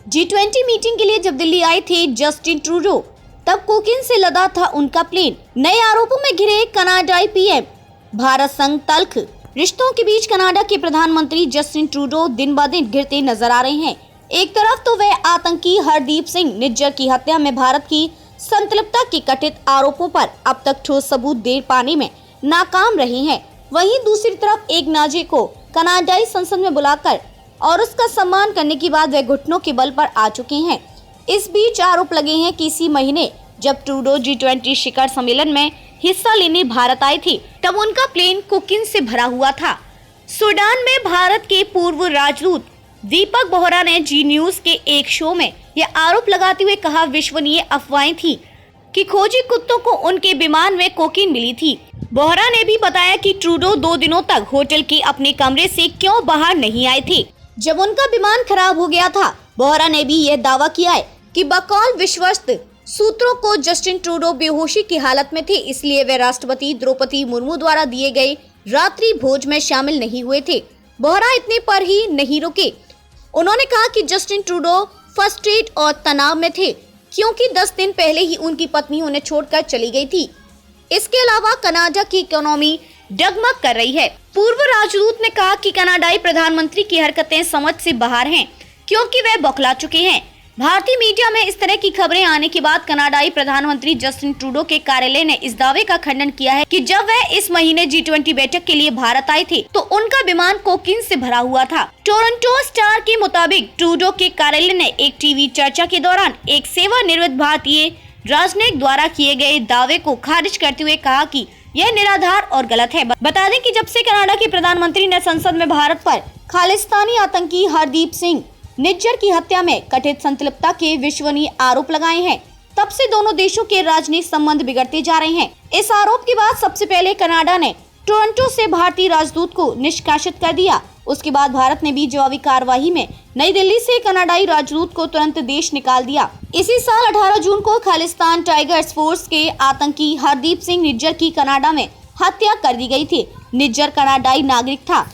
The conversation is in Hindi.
G20 मीटिंग के लिए जब दिल्ली आए थे जस्टिन ट्रूडो, तब कोकीन से लदा था उनका प्लेन। नए आरोपों में घिरे कनाडाई पीएम, भारत संग तल्ख। रिश्तों के बीच कनाडा के प्रधानमंत्री जस्टिन ट्रूडो दिन ब दिन घिरते नजर आ रहे हैं। एक तरफ तो वह आतंकी हरदीप सिंह निज्जर की हत्या में भारत की संलिप्तता के कथित आरोपों पर अब तक ठोस सबूत दे पाने में नाकाम रहे हैं। वहीं दूसरी तरफ एक नाज़ी को कनाडाई संसद में बुलाकर और उसका सम्मान करने के बाद वे घुटनों के बल पर आ चुके हैं। इस बीच आरोप लगे हैं कि इसी महीने जब ट्रूडो G20 शिखर सम्मेलन में हिस्सा लेने भारत आए थे, तब उनका प्लेन कोकीन से भरा हुआ था। सूडान में भारत के पूर्व राजदूत दीपक बोहरा ने जी न्यूज के एक शो में यह आरोप लगाते हुए कहा, विश्वसनीय अफवाहें थी कि खोजी कुत्तों को उनके विमान में कोकीन मिली थी। बोहरा ने भी बताया कि ट्रूडो 2 दिनों तक होटल के अपने कमरे से क्यों बाहर नहीं आए थे, जब उनका विमान खराब हो गया था। बोहरा ने भी यह दावा किया है कि बकौल विश्वस्त सूत्रों को जस्टिन ट्रूडो बेहोशी की हालत में थे, इसलिए वे राष्ट्रपति द्रौपदी मुर्मू द्वारा दिए गए रात्रि भोज में शामिल नहीं हुए थे। बोहरा इतने पर ही नहीं रुके। उन्होंने कहा कि जस्टिन ट्रूडो फ्रस्ट्रेट और तनाव में थे, क्योंकि 10 दिन पहले ही उनकी पत्नी उन्हें छोड़कर चली गई थी। इसके अलावा कनाडा की इकोनॉमी डगमग कर रही है। पूर्व राजदूत ने कहा कि कनाडाई प्रधानमंत्री की हरकतें समझ से बाहर हैं, क्योंकि वे बौखला चुके हैं। भारतीय मीडिया में इस तरह की खबरें आने के बाद कनाडाई प्रधानमंत्री जस्टिन ट्रूडो के कार्यालय ने इस दावे का खंडन किया है कि जब वह इस महीने G20 बैठक के लिए भारत आए थे, तो उनका विमान कोकीन से भरा हुआ था। टोरंटो स्टार के मुताबिक ट्रूडो के कार्यालय ने एक टीवी चर्चा के दौरान एक सेवानिवृत्त भारतीय राजनयिक द्वारा किए गए दावे को खारिज करते हुए कहा कि यह निराधार और गलत है। बता दें कि जब से कनाडा के प्रधानमंत्री ने संसद में भारत पर खालिस्तानी आतंकी हरदीप सिंह निज्जर की हत्या में कथित संलिप्तता के विश्वसनीय आरोप लगाए हैं, तब से दोनों देशों के राजनीतिक संबंध बिगड़ते जा रहे हैं। इस आरोप के बाद सबसे पहले कनाडा ने टोरंटो से भारतीय राजदूत को निष्कासित कर दिया। उसके बाद भारत ने भी जवाबी कार्यवाही में नई दिल्ली से कनाडाई राजदूत को तुरंत देश निकाल दिया। इसी साल 18 जून को खालिस्तान टाइगर्स फोर्स के आतंकी हरदीप सिंह निज्जर की कनाडा में हत्या कर दी गई थी। निज्जर कनाडाई नागरिक था।